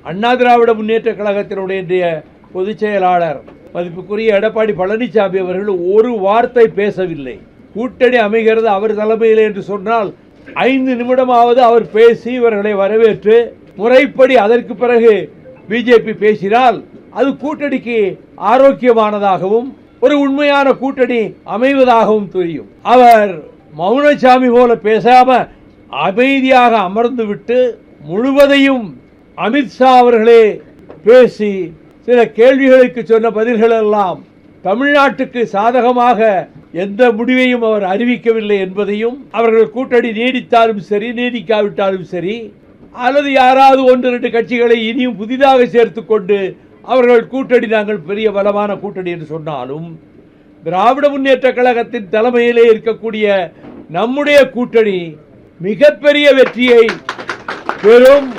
அண்ணா திராவிட முன்னேற்ற கழகத்தினுடைய பொதுச் செயலாளர் மதிப்புக்குரிய எடப்பாடி பழனிசாமி அவர்கள் ஒரு வார்த்தை பேசவில்லை. கூட்டணி அமைகிறது அவர் தலைமையில் என்று சொன்னால் 5 நிமிடமாவது அவர் பேசி இவர்களை வரவேற்று முறைப்படி அதற்கு பிறகு பிஜேபி பேசினால் அது கூட்டணிக்கு ஆரோக்கியமானதாகவும் ஒரு உண்மையான கூட்டணி அமைவதாகவும் தெரியும். அவர் மௌனசாமி போல பேசாம அமைதியாக அமர்ந்து விட்டு முழுவதையும் அமித்ஷா அவர்களே பேசி சில கேள்விகளுக்கு சொன்ன பதில்கள் எல்லாம் தமிழ்நாட்டுக்கு சாதகமாக எந்த முடிவையும் அவர் அறிவிக்கவில்லை என்பதையும், அவர்கள் கூட்டணி நீடித்தாலும் சரி நீடிக்காவிட்டாலும் சரி, அல்லது யாராவது 1-2 கட்சிகளை இனியும் புதிதாக சேர்த்துக் கொண்டு அவர்கள் கூட்டணி நாங்கள் பெரிய பலமான கூட்டணி என்று சொன்னாலும், திராவிட முன்னேற்ற கழகத்தின் தலைமையிலே இருக்கக்கூடிய நம்முடைய கூட்டணி மிகப்பெரிய வெற்றியை பெறும்.